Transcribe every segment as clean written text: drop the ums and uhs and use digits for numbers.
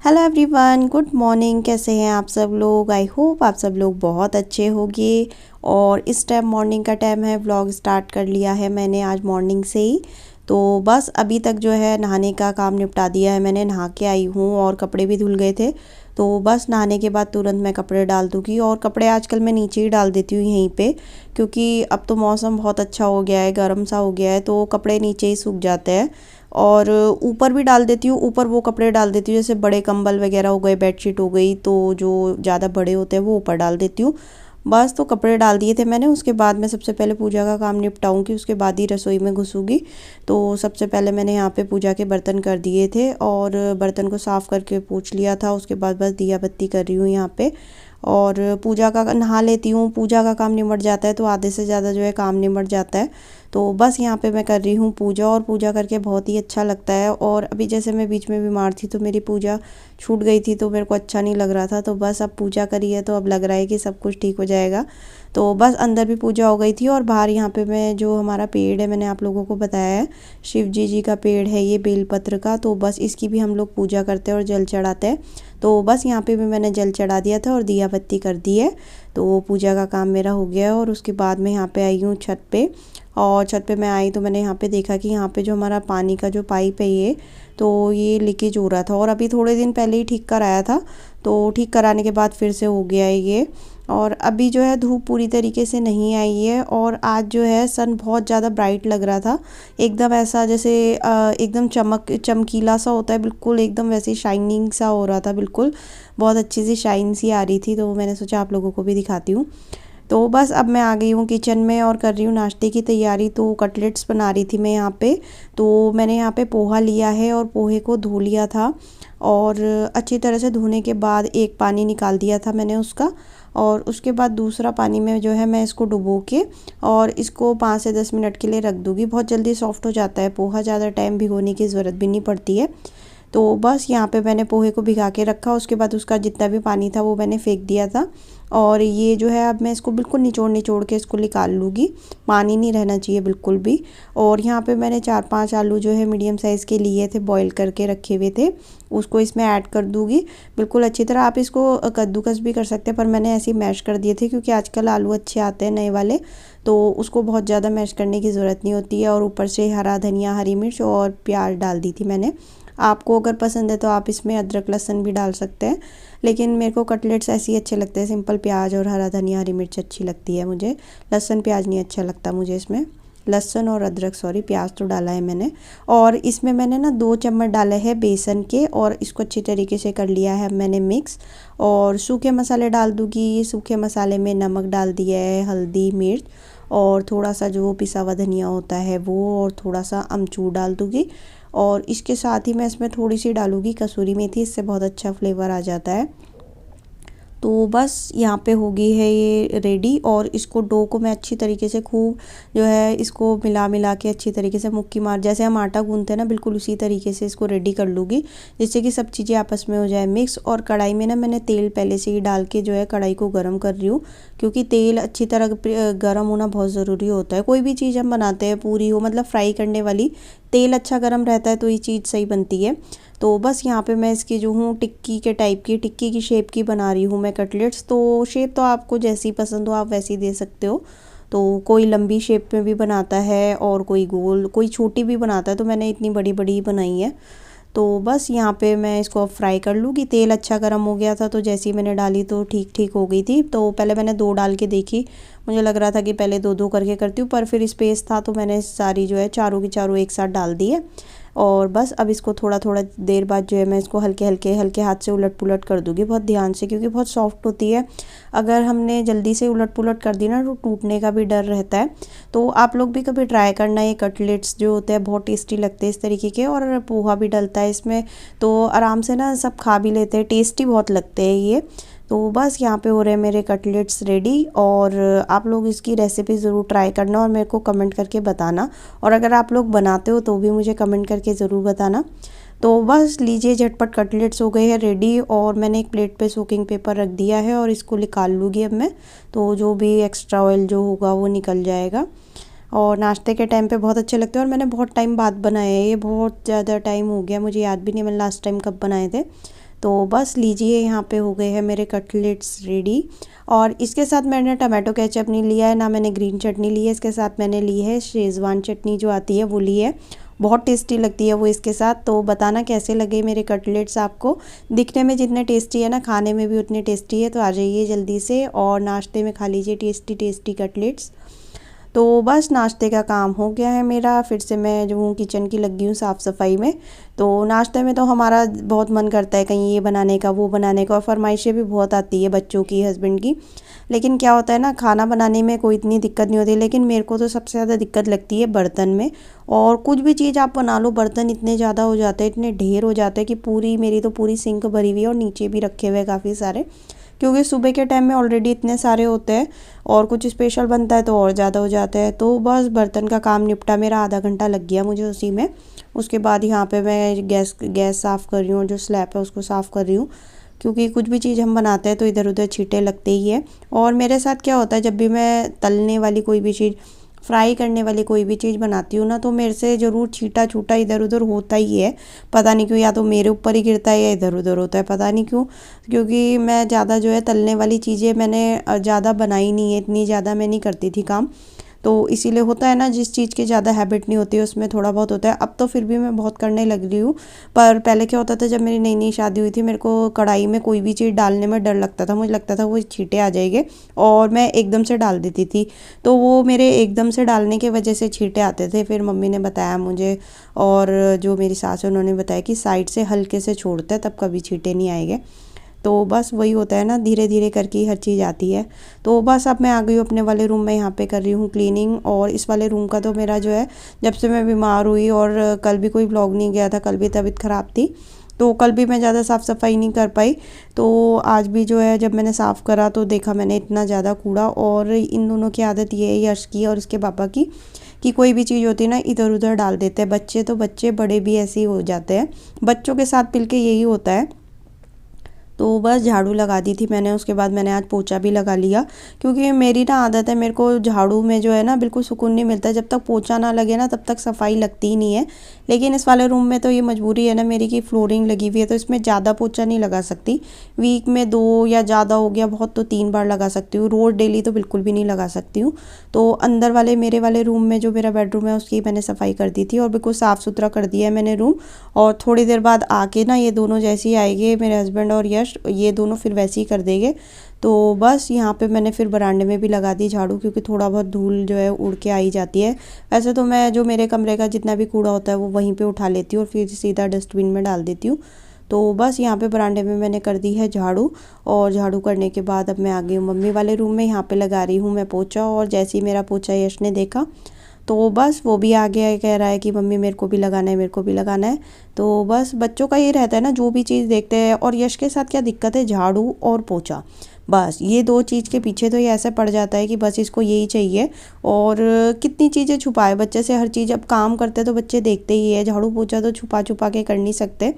Hello everyone, good morning. कैसे हैं आप सब लोग? आई होप आप सब लोग बहुत अच्छे होंगे। और इस टाइम मॉर्निंग का टाइम है। व्लॉग स्टार्ट कर लिया है मैंने आज मॉर्निंग से ही। तो बस अभी तक जो है नहाने का काम निपटा दिया है मैंने। नहा के आई हूँ और कपड़े भी धुल गए थे। तो बस नहाने के बाद तुरंत मैं कपड़े डाल दूँगी। और कपड़े आजकल मैं नीचे ही डाल देती हूँ यहीं पे, क्योंकि अब तो मौसम बहुत अच्छा हो गया है, गर्म सा हो गया है, तो कपड़े नीचे ही सूख जाते हैं। और ऊपर भी डाल देती हूँ। ऊपर वो कपड़े डाल देती हूँ जैसे बड़े कंबल वगैरह हो गए, बेडशीट हो गई, तो जो ज़्यादा बड़े होते हैं वो ऊपर डाल देती हूँ। बस तो कपड़े डाल दिए थे मैंने। उसके बाद मैं सबसे पहले पूजा का काम निपटाऊंगी, उसके बाद ही रसोई में घुसूंगी। तो सबसे पहले मैंने यहाँ पे पूजा के बर्तन कर दिए थे और बर्तन को साफ़ करके पोंछ लिया था। उसके बाद बस दिया बत्ती कर रही हूँ यहाँ पे। और पूजा का नहा लेती हूँ, पूजा का काम निमट जाता है तो आधे से ज़्यादा जो है काम निमट जाता है। तो बस यहाँ पे मैं कर रही हूँ पूजा, और पूजा करके बहुत ही अच्छा लगता है। और अभी जैसे मैं बीच में बीमार थी तो मेरी पूजा छूट गई थी, तो मेरे को अच्छा नहीं लग रहा था। तो बस अब पूजा करी है तो अब लग रहा है कि सब कुछ ठीक हो जाएगा। तो बस अंदर भी पूजा हो गई थी। और बाहर यहाँ पे मैं जो हमारा पेड़ है, मैंने आप लोगों को बताया है, शिव जी का पेड़ है ये बेलपत्र का। तो बस इसकी भी हम लोग पूजा करते हैं और जल चढ़ाते हैं। तो बस यहाँ पे भी मैंने जल चढ़ा दिया था और दिया बत्ती कर दी है। तो पूजा का काम मेरा हो गया है। और उसके बाद मैं यहाँ पे आई हूँ छत पे। और छत पे मैं आई तो मैंने यहाँ पे देखा कि यहाँ पे जो हमारा पानी का जो पाइप है ये, तो ये लीकेज हो रहा था। और अभी थोड़े दिन पहले ही ठीक कराया था, तो ठीक कराने के बाद फिर से हो गया है ये। और अभी जो है धूप पूरी तरीके से नहीं आई है। और आज जो है सन बहुत ज़्यादा ब्राइट लग रहा था, एकदम ऐसा जैसे एकदम चमकीला सा होता है, बिल्कुल एकदम वैसे शाइनिंग सा हो रहा था, बिल्कुल बहुत अच्छी सी शाइन सी आ रही थी। तो मैंने सोचा आप लोगों को भी दिखाती हूँ। तो बस अब मैं आ गई हूँ किचन में और कर रही हूँ नाश्ते की तैयारी। तो कटलेट्स बना रही थी मैं यहाँ पे। तो मैंने यहाँ पे पोहा लिया है और पोहे को धो लिया था। और अच्छी तरह से धोने के बाद एक पानी निकाल दिया था मैंने उसका। और उसके बाद दूसरा पानी में जो है मैं इसको डुबो के और इसको 5 से 10 मिनट के लिए रख दूँगी। बहुत जल्दी सॉफ्ट हो जाता है पोहा, ज़्यादा टाइम भिगोने की ज़रूरत भी नहीं पड़ती है। तो बस यहाँ पे मैंने पोहे को भिगा के रखा। उसके बाद उसका जितना भी पानी था वो मैंने फेंक दिया था। और ये जो है अब मैं इसको बिल्कुल निचोड़ निचोड़ के इसको निकाल लूँगी, पानी नहीं रहना चाहिए बिल्कुल भी। और यहाँ पे मैंने 4-5 आलू जो है मीडियम साइज़ के लिए थे, बॉईल करके रखे हुए थे, उसको इसमें ऐड कर दूँगी बिल्कुल अच्छी तरह। आप इसको कद्दूकस भी कर सकते हैं, पर मैंने ऐसे ही मैश कर दिए थे क्योंकि आजकल आलू अच्छे आते हैं नए वाले, तो उसको बहुत ज़्यादा मैश करने की ज़रूरत नहीं होती है। और ऊपर से हरा धनिया, हरी मिर्च और प्याज डाल दी थी मैंने। आपको अगर पसंद है तो आप इसमें अदरक लहसुन भी डाल सकते हैं, लेकिन मेरे को कटलेट्स ऐसे ही अच्छे लगते हैं, सिंपल प्याज और हरा धनिया, हरी मिर्च अच्छी लगती है मुझे। लहसुन प्याज नहीं अच्छा लगता मुझे इसमें। लहसुन और अदरक, सॉरी, प्याज तो डाला है मैंने। और इसमें मैंने ना 2 चम्मच डाले हैं बेसन के, और इसको अच्छी तरीके से कर लिया है मैंने मिक्स। और सूखे मसाले डाल दूँगी। सूखे मसाले में नमक डाल दिया है, हल्दी, मिर्च, और थोड़ा सा जो पिसा हुआ धनिया होता है वो, और थोड़ा सा अमचूर डाल दूँगी। और इसके साथ ही मैं इसमें थोड़ी सी डालूँगी कसूरी मेथी, इससे बहुत अच्छा फ्लेवर आ जाता है। तो बस यहाँ पे हो गई है ये रेडी। और इसको डो को मैं अच्छी तरीके से खूब जो है इसको मिला मिला के अच्छी तरीके से मुक्की मार, जैसे हम आटा गूंथते हैं ना, बिल्कुल उसी तरीके से इसको रेडी कर लूँगी, जिससे कि सब चीज़ें आपस में हो जाए मिक्स। और कढ़ाई में ना मैंने तेल पहले से ही डाल के जो है कढ़ाई को गर्म कर रही हूँ, क्योंकि तेल अच्छी तरह गर्म होना बहुत ज़रूरी होता है। कोई भी चीज़ हम बनाते हैं, पूरी हो मतलब फ्राई करने वाली, तेल अच्छा गर्म रहता है तो ये चीज़ सही बनती है। तो बस यहाँ पे मैं इसकी जो हूँ टिक्की के टाइप की, टिक्की की शेप की बना रही हूँ मैं कटलेट्स। तो शेप तो आपको जैसी पसंद हो आप वैसी दे सकते हो। तो कोई लंबी शेप में भी बनाता है और कोई गोल, कोई छोटी भी बनाता है, तो मैंने इतनी बड़ी बड़ी बनाई है। तो बस यहाँ पे मैं इसको अब फ्राई कर लूँगी। तेल अच्छा गर्म हो गया था, तो जैसे ही मैंने डाली तो ठीक ठीक हो गई थी। तो पहले मैंने 2 डाल के देखी, मुझे लग रहा था कि पहले 2-2 करके करती हूँ, पर फिर स्पेस था तो मैंने सारी जो है चारों की चारों एक साथ डाल दी है। और बस अब इसको थोड़ा थोड़ा देर बाद जो है मैं इसको हल्के हल्के हल्के हाथ से उलट पुलट कर दूँगी, बहुत ध्यान से, क्योंकि बहुत सॉफ्ट होती है। अगर हमने जल्दी से उलट पुलट कर दी ना तो टूटने का भी डर रहता है। तो आप लोग भी कभी ट्राई करना, ये कटलेट्स जो होते हैं बहुत टेस्टी लगते हैं इस तरीके के। और पोहा भी डलता है इसमें, तो आराम से ना सब खा भी लेते हैं, टेस्टी बहुत लगते हैं ये। तो बस यहाँ पे हो रहे हैं मेरे कटलेट्स रेडी। और आप लोग इसकी रेसिपी ज़रूर ट्राई करना और मेरे को कमेंट करके बताना। और अगर आप लोग बनाते हो तो भी मुझे कमेंट करके ज़रूर बताना। तो बस लीजिए, झटपट कटलेट्स हो गए हैं रेडी। और मैंने एक प्लेट पे सोकिंग पेपर रख दिया है और इसको निकाल लूँगी अब मैं, तो जो भी एक्स्ट्रा ऑयल जो होगा वो निकल जाएगा। और नाश्ते के टाइम पे बहुत अच्छे लगते हैं। और मैंने बहुत टाइम बाद बनाए हैं ये, बहुत ज़्यादा टाइम हो गया, मुझे याद भी नहीं मैंने लास्ट टाइम कब बनाए थे। तो बस लीजिए, यहाँ पे हो गए हैं मेरे कटलेट्स रेडी। और इसके साथ मैंने टमाटो केचप नहीं लिया है, ना मैंने ग्रीन चटनी ली है। इसके साथ मैंने ली है शेज़वान चटनी जो आती है वो ली है। बहुत टेस्टी लगती है वो इसके साथ। तो बताना कैसे लगे मेरे कटलेट्स आपको। दिखने में जितने टेस्टी है ना, खाने में भी उतने टेस्टी है। तो आ जाइए जल्दी से और नाश्ते में खा लीजिए टेस्टी टेस्टी कटलेट्स। तो बस नाश्ते का काम हो गया है मेरा। फिर से मैं जो हूँ किचन की लगी हूँ साफ़ सफाई में। तो नाश्ते में तो हमारा बहुत मन करता है कहीं ये बनाने का वो बनाने का, और फरमाइशें भी बहुत आती है बच्चों की, हस्बैंड की। लेकिन क्या होता है ना, खाना बनाने में कोई इतनी दिक्कत नहीं होती, लेकिन मेरे को तो सबसे ज़्यादा दिक्कत लगती है बर्तन में। और कुछ भी चीज़ आप बना लो, बर्तन इतने ज़्यादा हो जाते हैं, इतने ढेर हो जाते हैं कि पूरी मेरी तो पूरी सिंक भरी हुई है और नीचे भी रखे हुए हैं काफ़ी सारे, क्योंकि सुबह के टाइम में ऑलरेडी इतने सारे होते हैं और कुछ स्पेशल बनता है तो और ज़्यादा हो जाते हैं। तो बस बर्तन का काम निपटा मेरा, आधा घंटा लग गया मुझे उसी में। उसके बाद यहाँ पे मैं गैस साफ़ कर रही हूँ, जो स्लैब है उसको साफ़ कर रही हूँ, क्योंकि कुछ भी चीज़ हम बनाते हैं तो इधर उधर छींटे लगते ही है। और मेरे साथ क्या होता है, जब भी मैं तलने वाली कोई भी चीज़, फ्राई करने वाली कोई भी चीज़ बनाती हूँ ना, तो मेरे से ज़रूर छींटा छूटा इधर उधर होता ही है। पता नहीं क्यों, या तो मेरे ऊपर ही गिरता है या इधर उधर होता है, पता नहीं क्यों। क्योंकि मैं ज़्यादा जो है तलने वाली चीज़ें मैंने ज़्यादा बनाई नहीं है, इतनी ज़्यादा मैं नहीं करती थी काम। तो इसीलिए होता है ना, जिस चीज़ की ज़्यादा हैबिट नहीं होती है उसमें थोड़ा बहुत होता है। अब तो फिर भी मैं बहुत करने लग रही हूँ। पर पहले क्या होता था, जब मेरी नई नई शादी हुई थी, मेरे को कढ़ाई में कोई भी चीज़ डालने में डर लगता था। मुझे लगता था वो छींटे आ जाएंगे और मैं एकदम से डाल देती थी। तो वो मेरे एकदम से डालने की वजह से छींटे आते थे। फिर मम्मी ने बताया मुझे, और जो मेरी सास है उन्होंने बताया कि साइड से हल्के से छोड़ते हैं तब कभी छींटे नहीं आएंगे। तो बस वही होता है ना, धीरे धीरे करके हर चीज़ आती है। तो बस अब मैं आ गई हूँ अपने वाले रूम में, यहाँ पे कर रही हूँ क्लीनिंग। और इस वाले रूम का तो मेरा जो है, जब से मैं बीमार हुई, और कल भी कोई व्लॉग नहीं गया था, कल भी तबीयत ख़राब थी, तो कल भी मैं ज़्यादा साफ़ सफाई नहीं कर पाई। तो आज भी जो है, जब मैंने साफ़ करा तो देखा मैंने इतना ज़्यादा कूड़ा। और इन दोनों की आदत ये है, यश की और इसके पापा की, कि कोई भी चीज़ होती है ना इधर उधर डाल देते हैं। बच्चे तो बच्चे, बड़े भी ऐसे ही हो जाते हैं। बच्चों के साथ मिलके यही होता है। तो बस झाड़ू लगा दी थी मैंने, उसके बाद मैंने आज पोछा भी लगा लिया, क्योंकि मेरी ना आदत है, मेरे को झाड़ू में जो है ना बिल्कुल सुकून नहीं मिलता। जब तक पोछा ना लगे ना तब तक सफाई लगती ही नहीं है। लेकिन इस वाले रूम में तो ये मजबूरी है ना मेरी, की फ्लोरिंग लगी हुई है, तो इसमें ज़्यादा पोछा नहीं लगा सकती। वीक में 2 या ज़्यादा हो गया बहुत तो 3 बार लगा सकती हूँ, रोज़ डेली तो बिल्कुल भी नहीं लगा सकती हूँ। तो अंदर वाले मेरे वाले रूम में, जो मेरा बेडरूम है, उसकी मैंने सफाई कर दी थी और बिल्कुल साफ़ सुथरा कर दिया है मैंने रूम। और थोड़ी देर बाद आके ना ये दोनों जैसे ही आएंगे, मेरे हस्बैंड और यश, ये दोनों फिर वैसे ही कर देंगे। तो बस यहाँ पे मैंने फिर बरामदे में भी लगा दी झाड़ू, क्योंकि थोड़ा बहुत धूल जो है उड़ के आ ही जाती है। वैसे तो मैं जो मेरे कमरे का जितना भी कूड़ा होता है वो वहीं पे उठा लेती हूँ और फिर सीधा डस्टबिन में डाल देती हूँ। तो बस यहाँ पे बरामदे में मैंने कर दी है झाड़ू। और झाड़ू करने के बाद अब मैं आ गई हूँ मम्मी वाले रूम में, यहाँ पे लगा रही हूँ मैं पोछा। और जैसे ही मेरा पोछा यश ने देखा, तो बस वो भी आ गया, कह रहा है कि मम्मी मेरे को भी लगाना है, मेरे को भी लगाना है। तो बस बच्चों का ये रहता है ना, जो भी चीज़ देखते हैं। और यश के साथ क्या दिक्कत है, झाड़ू और पोछा, बस ये 2 चीज़ के पीछे तो ये ऐसा पड़ जाता है कि बस इसको यही चाहिए। और कितनी चीज़ें छुपाए बच्चे से, हर चीज़। अब काम करते तो बच्चे देखते ही है, झाड़ू पोछा तो छुपा छुपा के कर नहीं सकते।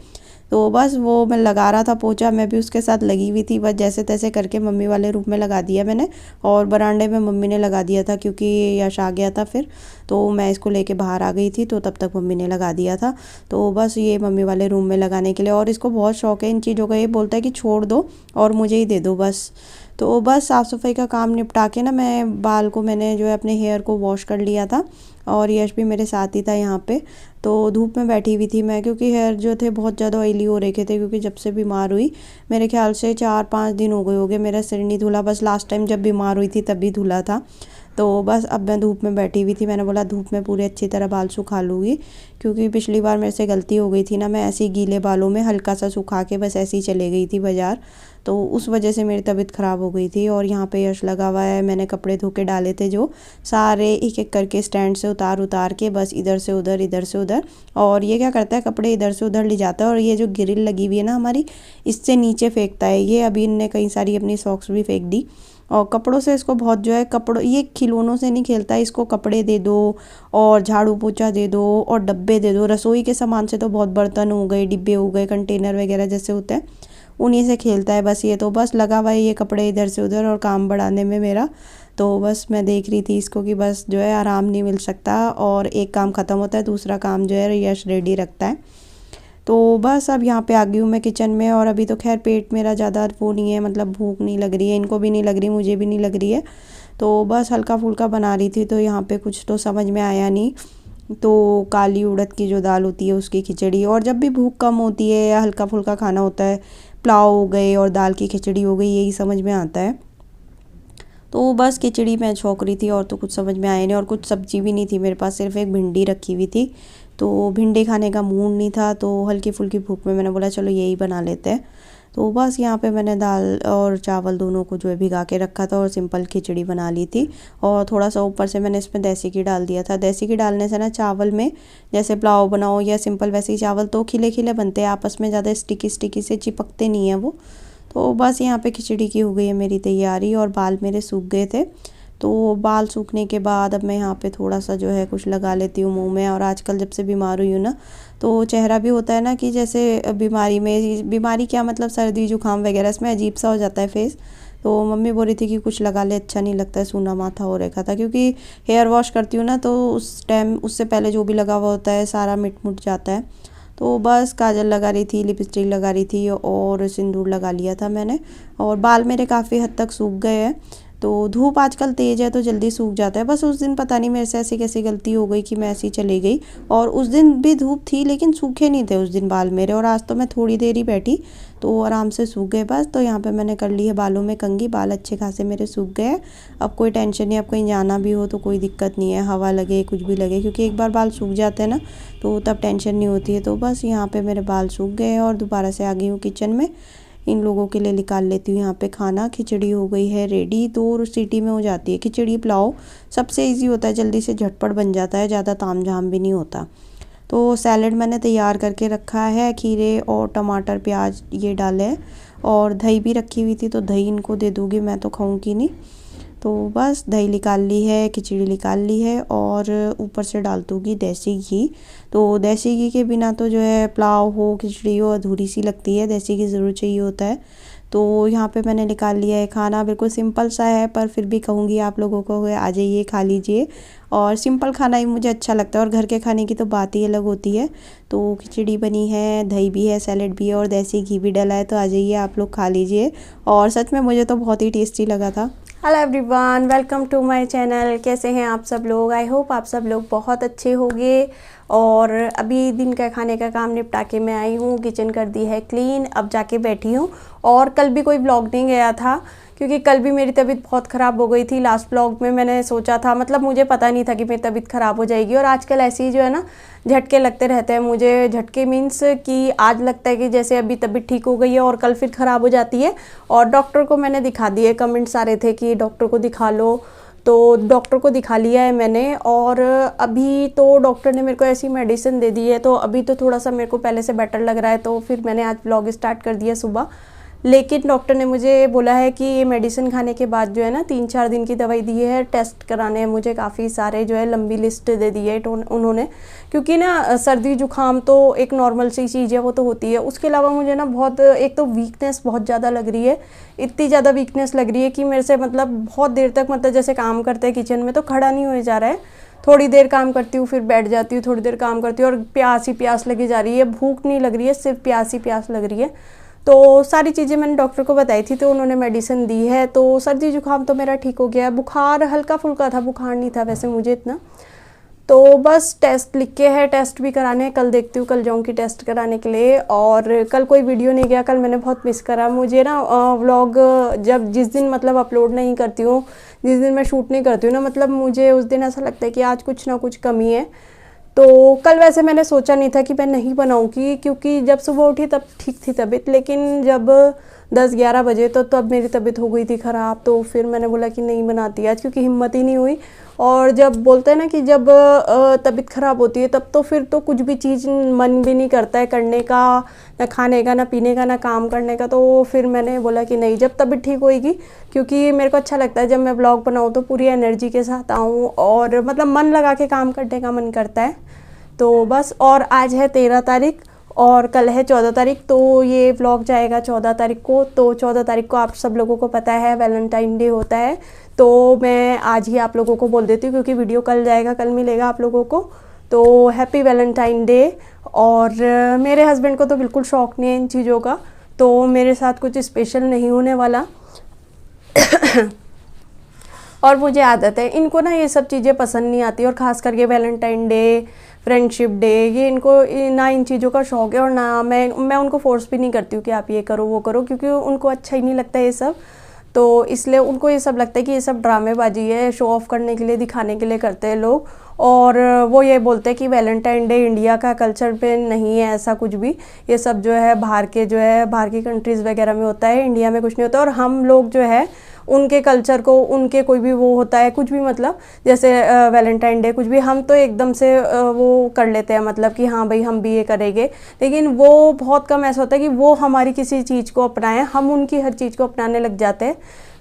तो बस वो मैं लगा रहा था पोछा, मैं भी उसके साथ लगी हुई थी। बस जैसे तैसे करके मम्मी वाले रूम में लगा दिया मैंने, और बरामदे में मम्मी ने लगा दिया था, क्योंकि यश आ गया था फिर। तो मैं इसको लेके बाहर आ गई थी, तो तब तक मम्मी ने लगा दिया था। तो बस ये मम्मी वाले रूम में लगाने के लिए, और इसको बहुत शौक है इन चीज़ों का, ये बोलता है कि छोड़ दो और मुझे ही दे दो बस। तो बस साफ़ सफाई का काम निपटा के ना, मैं बाल को, मैंने जो है अपने हेयर को वॉश कर लिया था, और यश भी मेरे साथ ही था यहाँ पे। तो धूप में बैठी हुई थी मैं, क्योंकि हेयर जो थे बहुत ज़्यादा ऑयली हो रखे थे, क्योंकि जब से बीमार हुई, मेरे ख्याल से 4-5 दिन हो गए मेरा सिर नहीं धुला। बस लास्ट टाइम जब बीमार हुई थी तभी धुला था। तो बस अब मैं धूप में बैठी हुई थी, मैंने बोला धूप में पूरे अच्छी तरह बाल सुखा लूँगी, क्योंकि पिछली बार मेरे से गलती हो गई थी ना, मैं ऐसे ही गीले बालों में हल्का सा सुखा के बस ऐसे ही चले गई थी बाज़ार। तो उस वजह से मेरी तबीयत ख़राब हो गई थी। और यहाँ पे यश लगा हुआ है, मैंने कपड़े धो के डाले थे जो सारे, एक एक करके स्टैंड से उतार उतार के, बस इधर से उधर, इधर से उधर। और ये क्या करता है, कपड़े इधर से उधर ले जाता है, और ये जो ग्रिल लगी हुई है ना हमारी, इससे नीचे फेंकता है ये। अभी इनने कई सारी अपनी सॉक्स भी फेंक दी। और कपड़ों से इसको बहुत जो है, कपड़ों, ये खिलौनों से नहीं खेलता, इसको कपड़े दे दो और झाड़ू पोछा दे दो और डब्बे दे दो। रसोई के सामान से तो बहुत, बर्तन हो गए, डिब्बे हो गए, कंटेनर वगैरह जैसे होते हैं, उन्हीं से खेलता है बस। ये तो बस लगा हुआ है ये कपड़े इधर से उधर और काम बढ़ाने में मेरा। तो बस मैं देख रही थी इसको कि बस जो है आराम नहीं मिल सकता, और एक काम ख़त्म होता है दूसरा काम जो है यश रेडी रखता है। तो बस अब यहाँ पे आ गई हूँ मैं किचन में। और अभी तो खैर पेट मेरा ज़्यादा वो नहीं है, मतलब भूख नहीं लग रही है, इनको भी नहीं लग रही, मुझे भी नहीं लग रही है। तो बस हल्का फुल्का बना रही थी, तो यहाँ पे कुछ तो समझ में आया नहीं। तो काली उड़द की जो दाल होती है उसकी खिचड़ी, और जब भी भूख कम होती है या हल्का फुल्का खाना होता है, पुलाव हो गए और दाल की खिचड़ी हो गई, यही समझ में आता है। तो बस खिचड़ी मैं छौंक रही थी और तो कुछ समझ में आया नहीं। और कुछ सब्जी भी नहीं थी मेरे पास, सिर्फ एक भिंडी रखी हुई थी। तो भिंडी खाने का मूड नहीं था, तो हल्की फुल्की भूख में मैंने बोला चलो यही बना लेते हैं। तो बस यहाँ पे मैंने दाल और चावल दोनों को जो है भिगा के रखा था और सिंपल खिचड़ी बना ली थी। और थोड़ा सा ऊपर से मैंने इसमें देसी घी डाल दिया था। देसी घी डालने से ना चावल में, जैसे पुलाव बनाओ या सिंपल वैसे ही चावल, तो खिले खिले बनते हैं, आपस में ज़्यादा स्टिकी स्टिकी से चिपकते नहीं हैं वो। तो बस यहाँ पे खिचड़ी की हो गई है मेरी तैयारी। और बाल मेरे सूख गए थे, तो बाल सूखने के बाद अब मैं यहाँ पे थोड़ा सा जो है कुछ लगा लेती हूँ मुंह में। और आजकल जब से बीमार हुई हूँ ना, तो चेहरा भी होता है ना कि जैसे बीमारी क्या मतलब सर्दी जुकाम वगैरह, इसमें अजीब सा हो जाता है फेस। तो मम्मी बोल रही थी कि कुछ लगा ले, अच्छा नहीं लगता है, सूना माथा हो रखा था। क्योंकि हेयर वॉश करती हूँ ना, तो उस टाइम उससे पहले जो भी लगा हुआ होता है सारा मिट मुट जाता है। तो बस काजल लगा रही थी, लिपस्टिक लगा रही थी और सिंदूर लगा लिया था मैंने। और बाल मेरे काफ़ी हद तक सूख गए हैं। तो धूप आजकल तेज़ है तो जल्दी सूख जाता है। बस उस दिन पता नहीं मेरे से ऐसी कैसी गलती हो गई कि मैं ऐसी चली गई, और उस दिन भी धूप थी लेकिन सूखे नहीं थे उस दिन बाल मेरे। और आज तो मैं थोड़ी देर ही बैठी तो आराम से सूख गए बस। तो यहाँ पे मैंने कर ली है बालों में कंघी, बाल अच्छे खासे मेरे सूख गए। अब कोई टेंशन नहीं, अब कहीं जाना भी हो तो कोई दिक्कत नहीं है, हवा लगे कुछ भी लगे, क्योंकि एक बार बाल सूख जाते हैं ना तो तब टेंशन नहीं होती है। तो बस यहाँ पे मेरे बाल सूख गए और दोबारा से आ गई हूँ किचन में। इन लोगों के लिए निकाल लेती हूँ यहाँ पे खाना। खिचड़ी हो गई है रेडी, 2 सीटी में हो जाती है खिचड़ी। पुलाव सबसे इजी होता है, जल्दी से झटपट बन जाता है, ज़्यादा तामझाम भी नहीं होता। तो सैलेड मैंने तैयार करके रखा है, खीरे और टमाटर प्याज ये डाले हैं। और दही भी रखी हुई थी, तो दही इनको दे दूँगी, मैं तो खाऊँगी नहीं। तो बस दही निकाल ली है, खिचड़ी निकाल ली है, और ऊपर से डाल दूँगी देसी घी। तो देसी घी के बिना तो जो है पुलाव हो खिचड़ी हो अधूरी सी लगती है, देसी घी ज़रूर चाहिए होता है। तो यहाँ पे मैंने निकाल लिया है खाना, बिल्कुल सिंपल सा है, पर फिर भी कहूँगी आप लोगों को आ जाइए खा लीजिए। और सिंपल खाना ही मुझे अच्छा लगता है, और घर के खाने की तो बात ही अलग होती है। तो खिचड़ी बनी है, दही भी है, सैलेड भी है और देसी घी भी डला है, तो आ जाइए आप लोग खा लीजिए। और सच में मुझे तो बहुत ही टेस्टी लगा था। Hello everyone, welcome to my channel. कैसे हैं आप सब लोग? आई होप आप सब लोग बहुत अच्छे होंगे। और अभी दिन का खाने का काम निपटा के मैं आई हूँ, किचन कर दी है क्लीन, अब जाके बैठी हूँ। और कल भी कोई ब्लॉग नहीं गया था, क्योंकि कल भी मेरी तबीयत बहुत ख़राब हो गई थी। लास्ट ब्लॉग में मैंने सोचा था, मतलब मुझे पता नहीं था कि मेरी तबीयत ख़राब हो जाएगी। और आजकल ऐसे ही जो है ना झटके लगते रहते हैं मुझे। झटके मीन्स कि आज लगता है कि जैसे अभी तबीयत ठीक हो गई है और कल फिर ख़राब हो जाती है। और डॉक्टर को मैंने दिखा दिए, कमेंट्स आ रहे थे कि डॉक्टर को दिखा लो, तो डॉक्टर को दिखा लिया है मैंने। और अभी तो डॉक्टर ने मेरे को ऐसी मेडिसिन दे दी है, तो अभी तो थोड़ा सा मेरे को पहले से बेटर लग रहा है। तो फिर मैंने आज ब्लॉग स्टार्ट कर दिया सुबह। लेकिन डॉक्टर ने मुझे बोला है कि ये मेडिसिन खाने के बाद जो है ना 3-4 दिन की दवाई दी है, टेस्ट कराने हैं मुझे काफ़ी सारे, जो है लंबी लिस्ट दे दी है तो उन्होंने। क्योंकि ना सर्दी जुकाम तो एक नॉर्मल सी चीज़ है, वो तो होती है। उसके अलावा मुझे ना बहुत, एक तो वीकनेस बहुत ज़्यादा लग रही है, इतनी ज़्यादा वीकनेस लग रही है कि मेरे से मतलब बहुत देर तक, मतलब जैसे काम करते हैं किचन में तो खड़ा नहीं हो जा रहा है। थोड़ी देर काम करती हूँ फिर बैठ जाती हूँ, थोड़ी देर काम करती हूँ और प्यास ही प्यास लगी जा रही है। भूख नहीं लग रही है, सिर्फ प्यास ही प्यास लग रही है। तो सारी चीज़ें मैंने डॉक्टर को बताई थी, तो उन्होंने मेडिसिन दी है। तो सर्दी जुकाम तो मेरा ठीक हो गया। बुखार हल्का फुल्का था, बुखार नहीं था वैसे मुझे इतना। तो बस टेस्ट लिख के है, टेस्ट भी कराने हैं, कल देखती हूँ, कल जाऊँगी टेस्ट कराने के लिए। और कल कोई वीडियो नहीं गया, कल मैंने बहुत मिस करा। मुझे ना व्लॉग जब जिस दिन मतलब अपलोड नहीं करती हूँ, जिस दिन मैं शूट नहीं करती हूँ ना, मतलब मुझे उस दिन ऐसा लगता है कि आज कुछ ना कुछ कमी है। तो कल वैसे मैंने सोचा नहीं था कि मैं नहीं बनाऊंगी, क्योंकि जब सुबह उठी तब ठीक थी तबीयत, लेकिन जब 10-11 बजे तो तब मेरी तबीयत हो गई थी ख़राब। तो फिर मैंने बोला कि नहीं बनाती आज, क्योंकि हिम्मत ही नहीं हुई। और जब बोलते हैं ना कि जब तबीयत ख़राब होती है तब तो फिर तो कुछ भी चीज़ मन भी नहीं करता है करने का, ना खाने का, ना पीने का, ना काम करने का। तो फिर मैंने बोला कि नहीं, जब तबीयत ठीक होएगी, क्योंकि मेरे को अच्छा लगता है जब मैं ब्लॉग बनाऊँ तो पूरी एनर्जी के साथ आऊँ, और मतलब मन लगा के काम करने का मन करता है। तो बस, और आज है 13 तारीख और कल है 14 तारीख, तो ये व्लॉग जाएगा 14 तारीख को। तो 14 तारीख को आप सब लोगों को पता है वैलेंटाइन डे होता है, तो मैं आज ही आप लोगों को बोल देती हूँ, क्योंकि वीडियो कल जाएगा, कल मिलेगा आप लोगों को। तो हैप्पी वैलेंटाइन डे। और मेरे हस्बैंड को तो बिल्कुल शौक़ नहीं है इन चीज़ों का, तो मेरे साथ कुछ स्पेशल नहीं होने वाला। और मुझे आदत है, इनको ना ये सब चीज़ें पसंद नहीं आती, और ख़ास करके वैलेंटाइन डे, फ्रेंडशिप डे, ये इनको ना इन चीज़ों का शौक़ है, और ना मैं उनको फोर्स भी नहीं करती हूँ कि आप ये करो वो करो, क्योंकि उनको अच्छा ही नहीं लगता ये सब। तो इसलिए उनको ये सब लगता है कि ये सब ड्रामेबाजी है, शो ऑफ करने के लिए, दिखाने के लिए करते हैं लोग। और वो ये बोलते हैं कि वैलेंटाइन डे इंडिया का कल्चर पे नहीं है ऐसा कुछ भी, ये सब जो है बाहर की कंट्रीज़ वगैरह में होता है, इंडिया में कुछ नहीं होता। और हम लोग जो है उनके कल्चर को, उनके कोई भी वो होता है कुछ भी, मतलब जैसे वैलेंटाइन डे कुछ भी, हम तो एकदम से वो कर लेते हैं, मतलब कि हाँ भाई हम भी ये करेंगे। लेकिन वो बहुत कम ऐसा होता है कि वो हमारी किसी चीज़ को अपनाएं, हम उनकी हर चीज़ को अपनाने लग जाते हैं।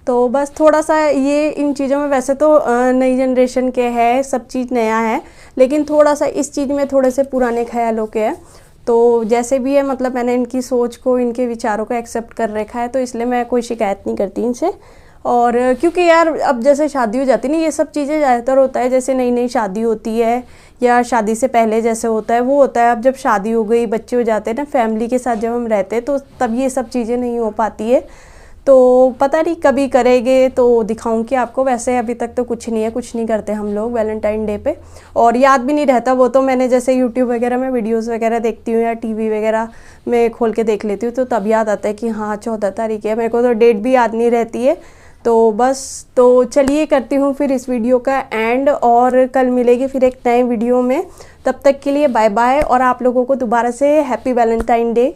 तो बस थोड़ा सा ये इन चीज़ों में, वैसे तो नई जनरेशन के है, सब चीज़ नया है, लेकिन थोड़ा सा इस चीज़ में थोड़े से पुराने ख्यालों के है। तो जैसे भी है, मतलब मैंने इनकी सोच को, इनके विचारों को एक्सेप्ट कर रखा है, तो इसलिए मैं कोई शिकायत नहीं करती इनसे। और क्योंकि यार अब जैसे शादी हो जाती है ना, ये सब चीज़ें ज़्यादातर होता है, जैसे नई नई शादी होती है या शादी से पहले जैसे होता है वो होता है। अब जब शादी हो गई, बच्चे हो जाते हैं ना, फैमिली के साथ जब हम रहते हैं, तो तब ये सब चीज़ें नहीं हो पाती है। तो पता नहीं कभी करेंगे तो दिखाऊंगी आपको। वैसे अभी तक तो कुछ नहीं है, कुछ नहीं करते हम लोग वैलेंटाइन डे पे, और याद भी नहीं रहता वो तो। मैंने जैसे यूट्यूब वगैरह में वीडियोस वगैरह देखती हूँ, या टीवी वगैरह में खोल के देख लेती हूँ, तो तब याद आता है कि हाँ 14 तारीख है। मेरे को तो डेट भी याद नहीं रहती है। तो बस, तो चलिए करती हूँ फिर इस वीडियो का एंड, और कल मिलेगी फिर एक नए वीडियो में। तब तक के लिए बाय बाय, और आप लोगों को दोबारा से हैप्पी वैलेंटाइन डे।